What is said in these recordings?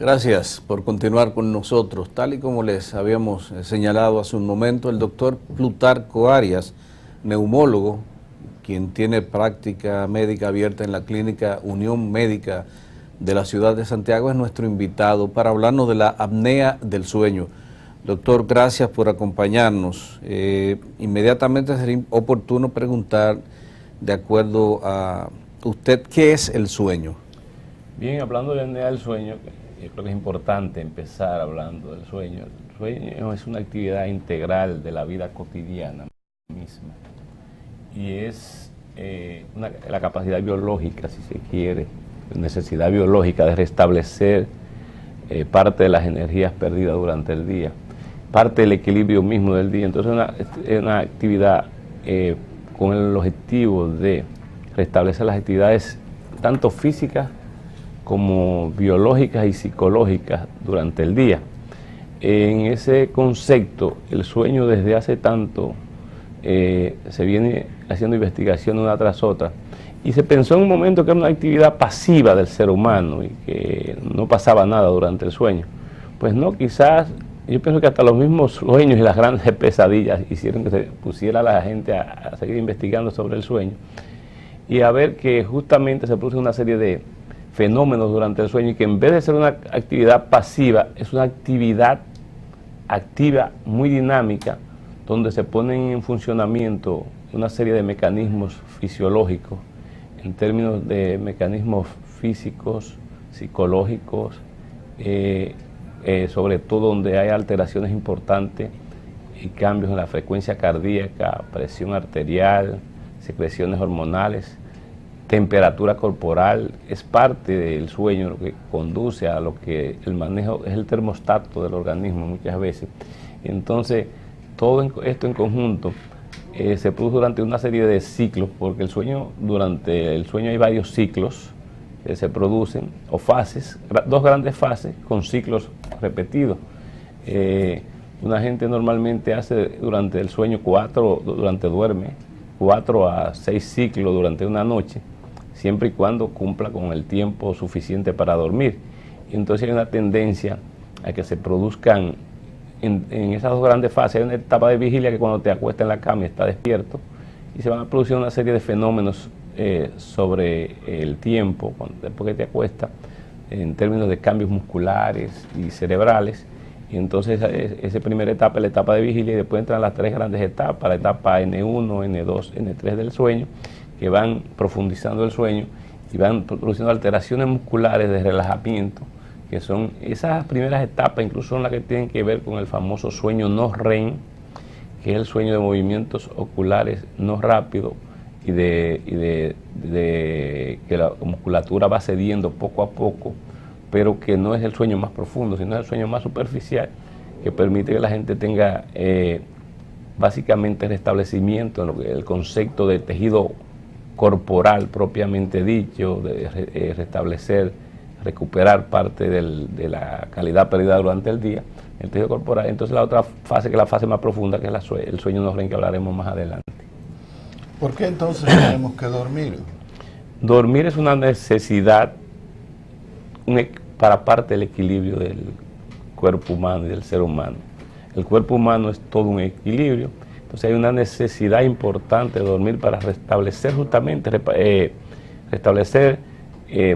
Gracias por continuar con nosotros. Tal y como les habíamos señalado hace un momento, el doctor Plutarco Arias, neumólogo, quien tiene práctica médica abierta en la clínica Unión Médica de la ciudad de Santiago, es nuestro invitado para hablarnos de la apnea del sueño. Doctor, gracias por acompañarnos. Inmediatamente sería oportuno preguntar, de acuerdo a usted, ¿qué es el sueño? Bien, hablando de la apnea del sueño, yo creo que es importante empezar hablando del sueño. El sueño es una actividad integral de la vida cotidiana misma y es la capacidad biológica, si se quiere, necesidad biológica de restablecer parte de las energías perdidas durante el día, parte del equilibrio mismo del día. Entonces es una actividad con el objetivo de restablecer las actividades tanto físicas como biológicas y psicológicas durante el día. En ese concepto, el sueño desde hace tanto se viene haciendo investigación una tras otra y se pensó en un momento que era una actividad pasiva del ser humano y que no pasaba nada durante el sueño. Pues no, quizás, yo pienso que hasta los mismos sueños y las grandes pesadillas hicieron que se pusiera a la gente a seguir investigando sobre el sueño y a ver que justamente se produce una serie de fenómenos durante el sueño y que en vez de ser una actividad pasiva, es una actividad activa muy dinámica donde se ponen en funcionamiento una serie de mecanismos fisiológicos en términos de mecanismos físicos, psicológicos, sobre todo donde hay alteraciones importantes y cambios en la frecuencia cardíaca, presión arterial, secreciones hormonales, temperatura corporal. Es parte del sueño lo que conduce a lo que el manejo es el termostato del organismo muchas veces. Entonces, todo esto en conjunto se produce durante una serie de ciclos, porque durante el sueño hay varios ciclos que se producen, o fases, dos grandes fases con ciclos repetidos. Una gente normalmente hace durante el sueño duerme 4 a 6 ciclos durante una noche, siempre y cuando cumpla con el tiempo suficiente para dormir. Y entonces hay una tendencia a que se produzcan en esas dos grandes fases. Hay una etapa de vigilia que cuando te acuestas en la cama y estás despierto, y se van a producir una serie de fenómenos sobre el tiempo, después que te acuestas, en términos de cambios musculares y cerebrales. Y entonces esa primera etapa es la etapa de vigilia y después entran las tres grandes etapas, la etapa N1, N2, N3 del sueño, que van profundizando el sueño y van produciendo alteraciones musculares de relajamiento, que son esas primeras etapas, incluso son las que tienen que ver con el famoso sueño no REM, que es el sueño de movimientos oculares no rápidos y de que la musculatura va cediendo poco a poco, pero que no es el sueño más profundo, sino es el sueño más superficial, que permite que la gente tenga básicamente restablecimiento en lo que el concepto de tejido corporal propiamente dicho, de restablecer, recuperar parte de la calidad perdida durante el día, el tejido corporal. Entonces la otra fase, que es la fase más profunda, que es el sueño no REM, que hablaremos más adelante. ¿Por qué entonces tenemos que dormir? Dormir es una necesidad para parte del equilibrio del cuerpo humano y del ser humano. El cuerpo humano es todo un equilibrio, entonces hay una necesidad importante de dormir para restablecer justamente, restablecer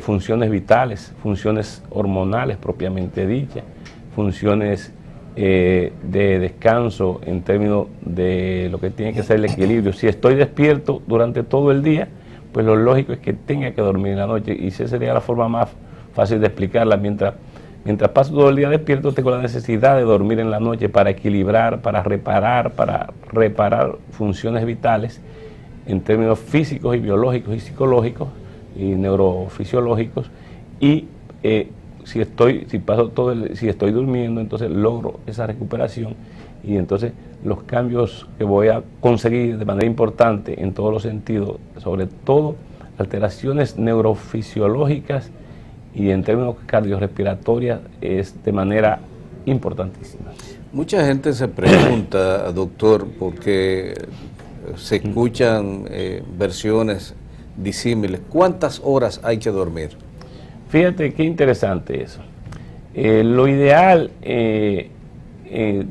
funciones vitales, funciones hormonales propiamente dichas, funciones de descanso en términos de lo que tiene que ser el equilibrio. Si estoy despierto durante todo el día, pues lo lógico es que tenga que dormir en la noche, y esa sería la forma más fácil de explicarla. Mientras paso todo el día despierto, tengo la necesidad de dormir en la noche para equilibrar, para reparar funciones vitales en términos físicos y biológicos y psicológicos y neurofisiológicos, y si estoy durmiendo, entonces logro esa recuperación, y entonces los cambios que voy a conseguir de manera importante en todos los sentidos, sobre todo alteraciones neurofisiológicas y en términos cardiorrespiratorias, es de manera importantísima. Mucha gente se pregunta, doctor, porque se escuchan versiones disímiles, ¿cuántas horas hay que dormir? Fíjate qué interesante eso. Lo ideal,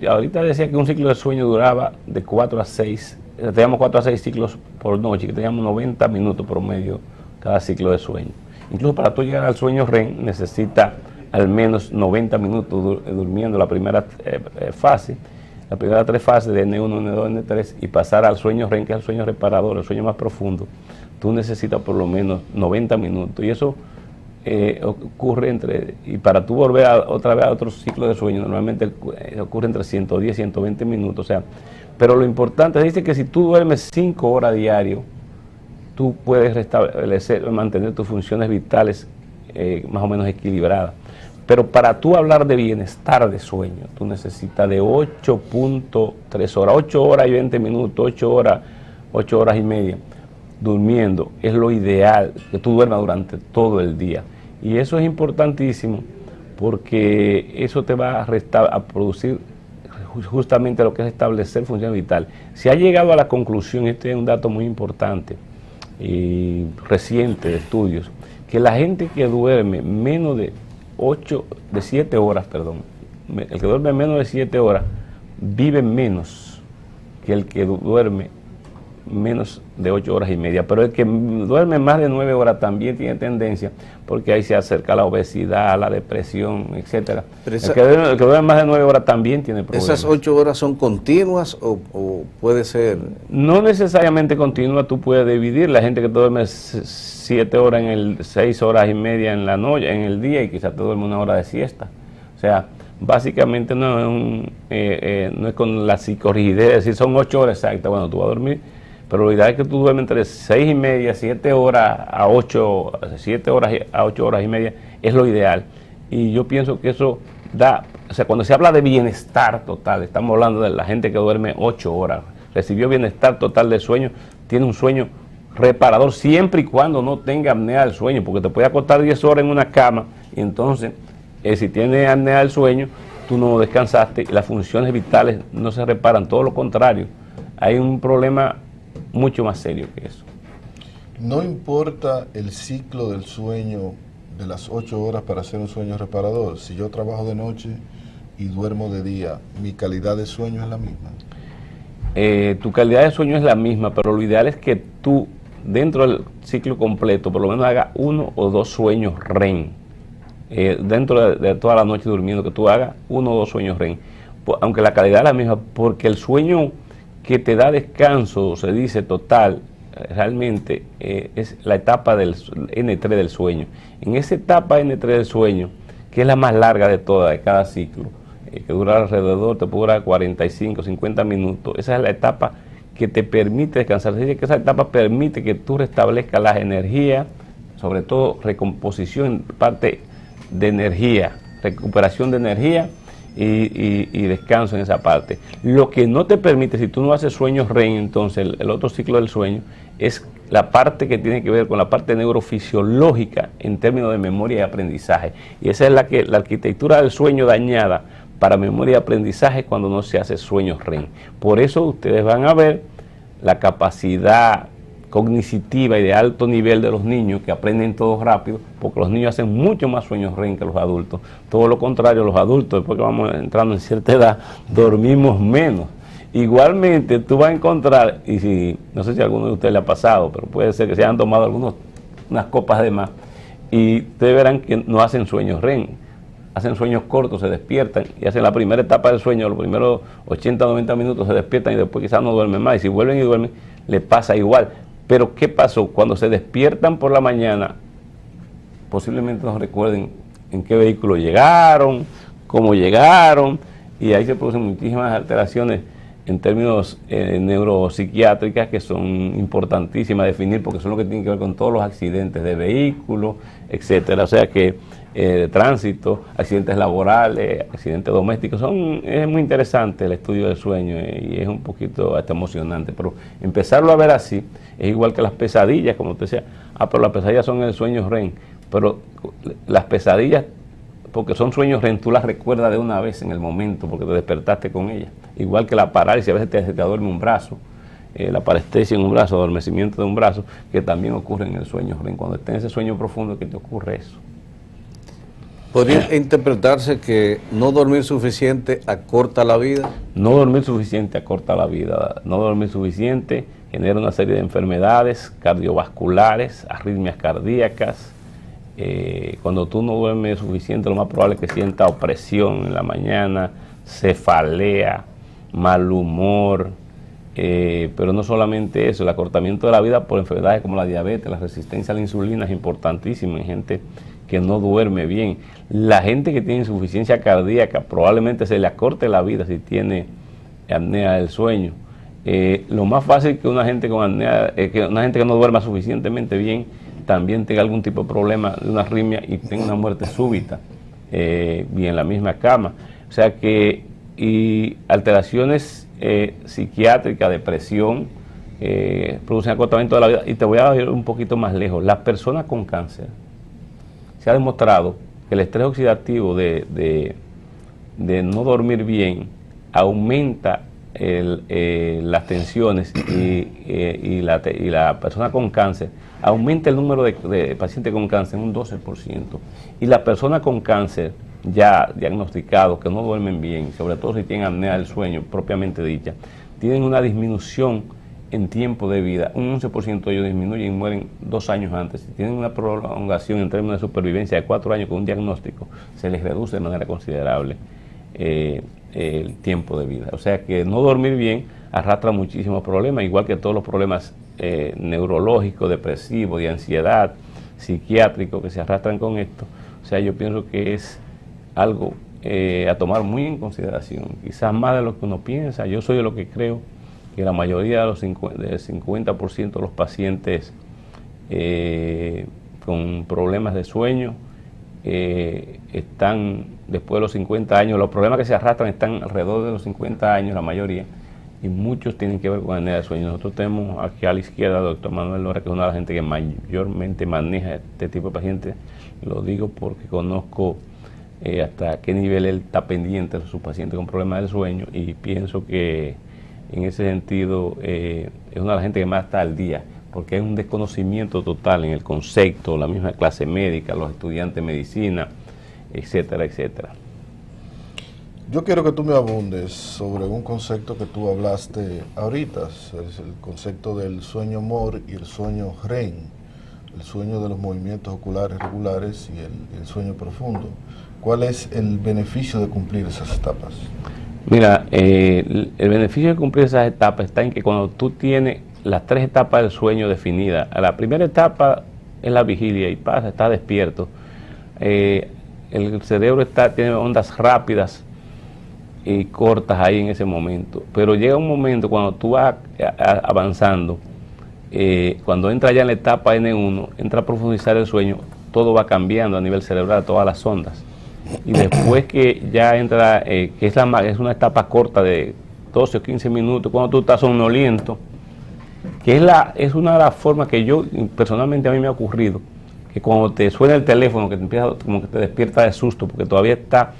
ahorita decía que un ciclo de sueño duraba de 4 a 6, teníamos 4 a 6 ciclos por noche, que teníamos 90 minutos promedio cada ciclo de sueño. Incluso para tú llegar al sueño REM necesita al menos 90 minutos durmiendo la primera fase, la primera 3 fases de N1, N2, N3 y pasar al sueño REM, que es el sueño reparador, el sueño más profundo. Tú necesitas por lo menos 90 minutos y eso ocurre y para tú volver otra vez a otro ciclo de sueño, normalmente ocurre entre 110 y 120 minutos, o sea, pero lo importante, dice que si tú duermes 5 horas diario, tú puedes mantener tus funciones vitales más o menos equilibradas. Pero para tú hablar de bienestar de sueño, tú necesitas de 8.3 horas, 8 horas y 20 minutos, 8 horas y media durmiendo. Es lo ideal, que tú duermas durante todo el día. Y eso es importantísimo porque eso te va a producir justamente lo que es establecer función vital. Se ha llegado a la conclusión, este es un dato muy importante y reciente de estudios, que la gente que duerme menos de 7 horas, el que duerme menos de 7 horas vive menos que el que duerme menos de 8 horas y media, pero el que duerme más de 9 horas también tiene tendencia, porque ahí se acerca la obesidad, la depresión, etcétera. El que duerme más de 9 horas también tiene problemas. ¿Esas 8 horas son continuas o puede ser? No necesariamente continua, tú puedes dividir. La gente que duerme 7 horas 6 horas y media en la noche, en el día, y quizás te duerme 1 hora de siesta. O sea, básicamente no es con la psicorrigidez, es decir, son 8 horas exactas, bueno, tú vas a dormir, pero lo ideal es que tú duermes entre 6 y media, 7 horas a 8, 7 horas a 8 horas y media, es lo ideal. Y yo pienso que eso da, o sea, cuando se habla de bienestar total, estamos hablando de la gente que duerme 8 horas, recibió bienestar total de sueño, tiene un sueño reparador siempre y cuando no tenga apnea del sueño, porque te puede acostar 10 horas en una cama y entonces, si tienes apnea del sueño, tú no descansaste y las funciones vitales no se reparan, todo lo contrario, hay un problema mucho más serio que eso. No importa el ciclo del sueño de las 8 horas para hacer un sueño reparador. Si yo trabajo de noche y duermo de día, ¿mi calidad de sueño es la misma? Tu calidad de sueño es la misma, pero lo ideal es que tú, dentro del ciclo completo, por lo menos hagas 1 o 2 sueños REM. Dentro de toda la noche durmiendo, que tú hagas 1 o 2 sueños REM. Aunque la calidad es la misma, porque el sueño que te da descanso, se dice total, realmente es la etapa del N3 del sueño. En esa etapa N3 del sueño, que es la más larga de todas, de cada ciclo, que dura alrededor, te puede durar 45, 50 minutos, esa es la etapa que te permite descansar. Se dice que esa etapa permite que tú restablezcas las energías, sobre todo recomposición, parte de energía, recuperación de energía, y descanso en esa parte. Lo que no te permite, si tú no haces sueños REM, entonces el otro ciclo del sueño, es la parte que tiene que ver con la parte neurofisiológica en términos de memoria y aprendizaje. Y esa es la arquitectura del sueño dañada para memoria y aprendizaje cuando no se hace sueños REM. Por eso ustedes van a ver la capacidad cognitiva y de alto nivel de los niños, que aprenden todo rápido, porque los niños hacen mucho más sueños REM que los adultos. Todo lo contrario, los adultos, después que vamos entrando en cierta edad, dormimos menos. Igualmente, tú vas a encontrar, y si no sé si a alguno de ustedes le ha pasado, pero puede ser que se hayan tomado unas copas de más, y ustedes verán que no hacen sueños REM, hacen sueños cortos, se despiertan y hacen la primera etapa del sueño, los primeros 80 o 90 minutos se despiertan y después quizás no duermen más, y si vuelven y duermen, les pasa igual. Pero ¿qué pasó? Cuando se despiertan por la mañana, posiblemente no recuerden en qué vehículo llegaron, cómo llegaron, y ahí se producen muchísimas alteraciones en términos neuropsiquiátricas que son importantísimas de definir, porque son lo que tienen que ver con todos los accidentes de vehículos, etcétera. O sea que de tránsito, accidentes laborales, accidentes domésticos, es muy interesante el estudio del sueño y es un poquito hasta emocionante, pero empezarlo a ver así es igual que las pesadillas, como usted decía, pero las pesadillas son el sueño REM, pero las pesadillas, porque son sueños REM, tú las recuerdas de una vez en el momento, porque te despertaste con ellas, igual que la parálisis, a veces se te duerme un brazo, la parestesia en un brazo, adormecimiento de un brazo, que también ocurre en el sueño REM, cuando estás en ese sueño profundo que te ocurre eso. ¿Podría interpretarse que no dormir suficiente acorta la vida? No dormir suficiente acorta la vida. No dormir suficiente genera una serie de enfermedades cardiovasculares, arritmias cardíacas. Cuando tú no duermes suficiente, lo más probable es que sienta opresión en la mañana, cefalea, mal humor. Pero no solamente eso, el acortamiento de la vida por enfermedades como la diabetes, la resistencia a la insulina es importantísima en gente que no duerme bien. La gente que tiene insuficiencia cardíaca probablemente se le acorte la vida si tiene apnea del sueño. Lo más fácil que una gente con apnea, que una gente que no duerma suficientemente bien también tenga algún tipo de problema de una arritmia y tenga una muerte súbita y en la misma cama. O sea que, y alteraciones psiquiátricas, depresión, producen acortamiento de la vida. Y te voy a ir un poquito más lejos. Las personas con cáncer, se ha demostrado que el estrés oxidativo de no dormir bien aumenta las tensiones y la persona con cáncer aumenta el número de pacientes con cáncer en un 12%. Y la persona con cáncer ya diagnosticados que no duermen bien, sobre todo si tienen apnea del sueño propiamente dicha, tienen una disminución en tiempo de vida, un 11% de ellos disminuyen y mueren 2 años antes. Si tienen una prolongación en términos de supervivencia de 4 años con un diagnóstico, se les reduce de manera considerable el tiempo de vida. O sea que no dormir bien arrastra muchísimos problemas, igual que todos los problemas neurológicos, depresivos, de ansiedad, psiquiátricos que se arrastran con esto. O sea, yo pienso que es algo a tomar muy en consideración, quizás más de lo que uno piensa. Yo soy de lo que creo que la mayoría del 50% de los pacientes con problemas de sueño están después de los 50 años, los problemas que se arrastran están alrededor de los 50 años, la mayoría, y muchos tienen que ver con apnea del sueño. Nosotros tenemos aquí a la izquierda al doctor Manuel Lora, que es una de las gente que mayormente maneja este tipo de pacientes. Lo digo porque conozco hasta qué nivel él está pendiente de sus pacientes con problemas del sueño, y pienso que en ese sentido es una de las gente que más está al día, porque hay un desconocimiento total en el concepto, la misma clase médica, los estudiantes de medicina, etcétera, etcétera. Yo quiero que tú me abundes sobre un concepto que tú hablaste ahorita, es el concepto del sueño MOR y el sueño REM, el sueño de los movimientos oculares regulares y el sueño profundo. ¿Cuál es el beneficio de cumplir esas etapas? Mira, el beneficio de cumplir esas etapas está en que cuando tú tienes las 3 etapas del sueño definidas, a la primera etapa es la vigilia y pasa, está despierto, el cerebro tiene ondas rápidas y cortas ahí en ese momento, pero llega un momento cuando tú vas avanzando, cuando entra ya en la etapa N1, entra a profundizar el sueño, todo va cambiando a nivel cerebral, todas las ondas. Y después que ya entra, que es una etapa corta de 12 o 15 minutos, cuando tú estás somnoliento, que es una de las formas que yo, personalmente a mí me ha ocurrido, que cuando te suena el teléfono, que te empieza, como que te despierta de susto, porque todavía está,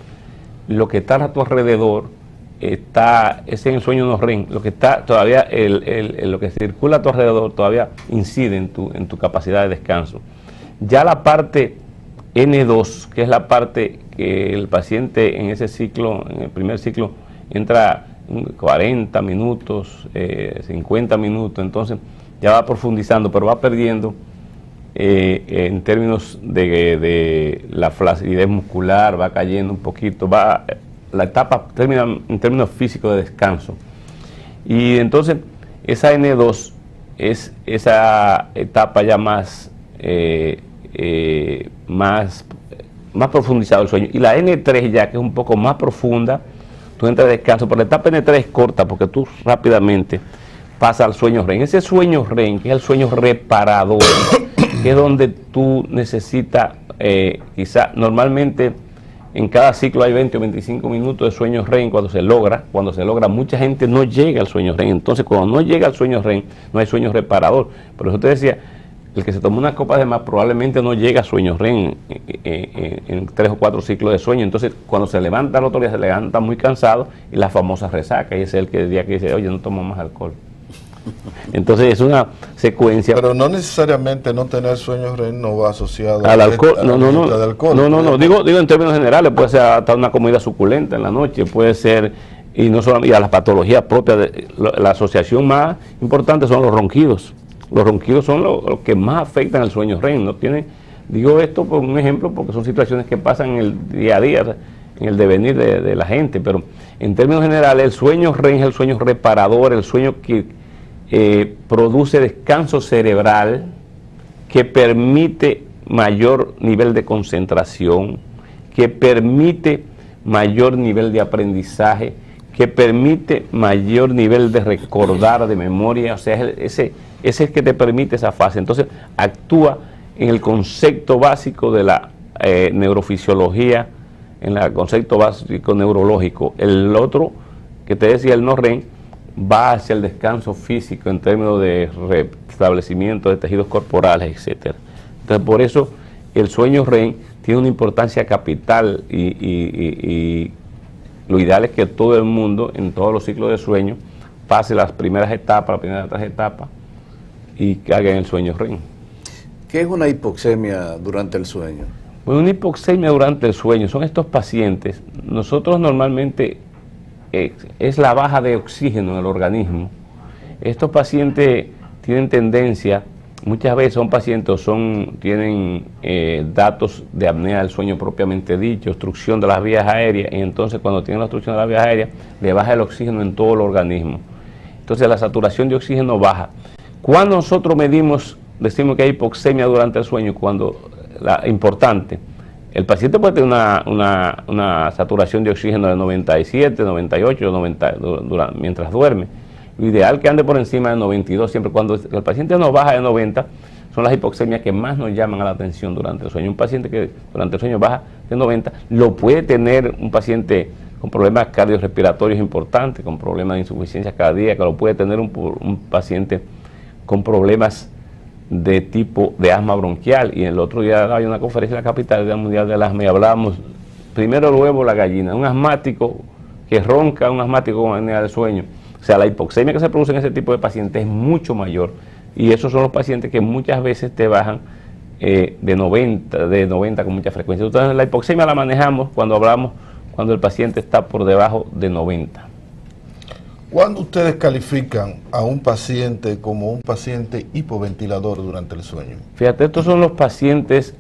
lo que está a tu alrededor, es en el sueño no REM, lo que está todavía, lo que circula a tu alrededor todavía incide en tu capacidad de descanso. Ya la parte N2, que es la parte que el paciente en ese ciclo, en el primer ciclo, entra 40 minutos, 50 minutos, entonces ya va profundizando, pero va perdiendo en términos de la flacidez muscular, va cayendo un poquito, la etapa termina en términos físicos de descanso. Y entonces esa N2 es esa etapa ya más profundizado el sueño, y la N3 ya que es un poco más profunda, tú entras de descanso, pero la etapa N3 es corta porque tú rápidamente pasas al sueño REM. Ese sueño REM, que es el sueño reparador, que es donde tú necesitas, quizá normalmente en cada ciclo hay 20 o 25 minutos de sueño REM cuando se logra, mucha gente no llega al sueño REM, entonces cuando no llega al sueño REM no hay sueño reparador. Por eso te decía, el que se tomó una copa de más probablemente no llega a sueño REM en 3 o 4 ciclos de sueño. Entonces, cuando se levanta el otro día, se levanta muy cansado y la famosa resaca, y ese es el día que dice, oye, no tomo más alcohol. Entonces es una secuencia. Pero no necesariamente no tener sueño REM no va asociado al alcohol. a la ingesta de alcohol. No, digo en términos generales, puede ser hasta una comida suculenta en la noche, puede ser, y no solamente a las patologías propias, la asociación más importante son los ronquidos. Los ronquidos son los que más afectan al sueño REM. No tienen, digo esto por un ejemplo, porque son situaciones que pasan en el día a día, en el devenir de la gente, pero en términos generales el sueño REM es el sueño reparador, el sueño que produce descanso cerebral, que permite mayor nivel de concentración, que permite mayor nivel de aprendizaje, que permite mayor nivel de recordar, de memoria. O sea, ese es el que te permite esa fase. Entonces actúa en el concepto básico de la neurofisiología, en el concepto básico neurológico. El otro, que te decía, el no REM, va hacia el descanso físico en términos de restablecimiento de tejidos corporales, etcétera. Entonces, por eso el sueño REM tiene una importancia capital y lo ideal es que todo el mundo, en todos los ciclos de sueño, pase las primeras etapas, las primeras 3 etapas y caiga en el sueño REM. ¿Qué es una hipoxemia durante el sueño? Bueno, una hipoxemia durante el sueño son estos pacientes, nosotros normalmente es la baja de oxígeno en el organismo. Estos pacientes tienen tendencia, muchas veces son pacientes tienen datos de apnea del sueño propiamente dicho, obstrucción de las vías aéreas, y entonces cuando tienen la obstrucción de las vías aéreas le baja el oxígeno en todo el organismo. Entonces la saturación de oxígeno baja. Cuando nosotros decimos que hay hipoxemia durante el sueño, importante, el paciente puede tener una saturación de oxígeno de 97, 98, 90 mientras duerme. Lo ideal que ande por encima de 92, siempre cuando el paciente no baja de 90, son las hipoxemias que más nos llaman a la atención durante el sueño. Un paciente que durante el sueño baja de 90, lo puede tener un paciente con problemas cardiorrespiratorios importantes, con problemas de insuficiencia cardíaca, lo puede tener un paciente con problemas de tipo de asma bronquial. Y el otro día hay una conferencia en la capital del Mundial del Asma y hablamos primero el huevo, la gallina, un asmático que ronca, un asmático con apnea del sueño. O sea, la hipoxemia que se produce en ese tipo de pacientes es mucho mayor, y esos son los pacientes que muchas veces te bajan de 90 con mucha frecuencia. Entonces la hipoxemia la manejamos cuando el paciente está por debajo de 90. ¿Cuándo ustedes califican a un paciente como un paciente hipoventilador durante el sueño? Fíjate, estos son los pacientes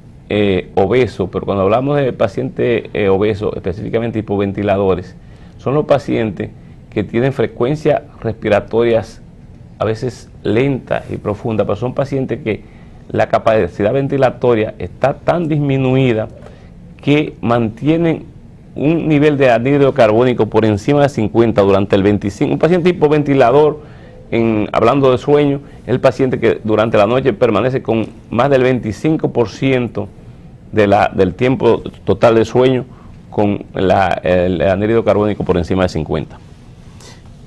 obesos, pero cuando hablamos de pacientes obesos, específicamente hipoventiladores, son los pacientes que tienen frecuencias respiratorias a veces lentas y profundas, pero son pacientes que la capacidad ventilatoria está tan disminuida que mantienen un nivel de anhídrido carbónico por encima de 50 durante el 25. Un paciente hipoventilador, hablando de sueño, es el paciente que durante la noche permanece con más del 25% del tiempo total de sueño con el anhídrido carbónico por encima de 50.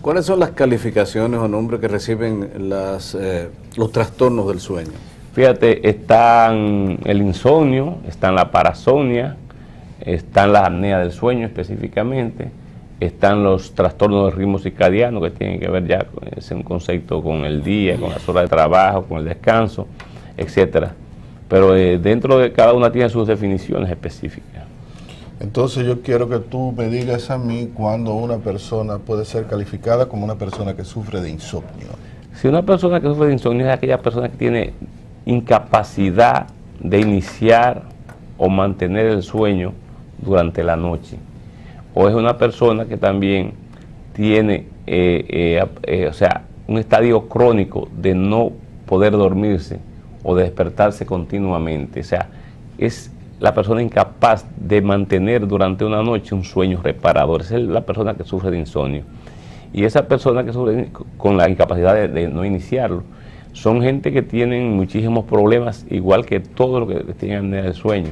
¿Cuáles son las calificaciones o nombres que reciben los trastornos del sueño? Fíjate, están el insomnio, están la parasomnia, están las apneas del sueño específicamente, están los trastornos del ritmo circadiano que tienen que ver ya con un concepto con el día, con las horas de trabajo, con el descanso, etcétera. Pero dentro de cada una tiene sus definiciones específicas. Entonces yo quiero que tú me digas a mí cuándo una persona puede ser calificada como una persona que sufre de insomnio. Si una persona que sufre de insomnio es aquella persona que tiene incapacidad de iniciar o mantener el sueño durante la noche, o es una persona que también tiene un estadio crónico de no poder dormirse o de despertarse continuamente. O sea, es la persona incapaz de mantener durante una noche un sueño reparador. Esa es la persona que sufre de insomnio. Y esa persona que sufre con la incapacidad de no iniciarlo, son gente que tienen muchísimos problemas, igual que todos los que tienen apnea del sueño.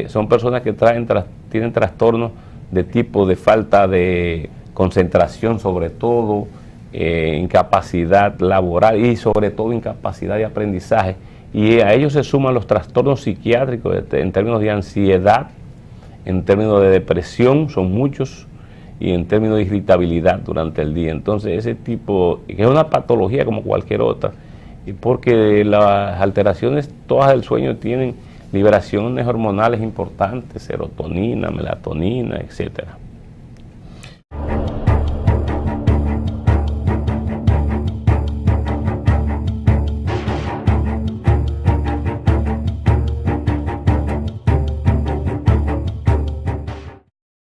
Son personas que tienen trastornos de tipo de falta de concentración, sobre todo, incapacidad laboral y sobre todo incapacidad de aprendizaje. Y a ellos se suman los trastornos psiquiátricos en términos de ansiedad, en términos de depresión, son muchos, y en términos de irritabilidad durante el día. Entonces ese tipo, que es una patología como cualquier otra, y porque las alteraciones todas del sueño tienen liberaciones hormonales importantes, serotonina, melatonina, etcétera.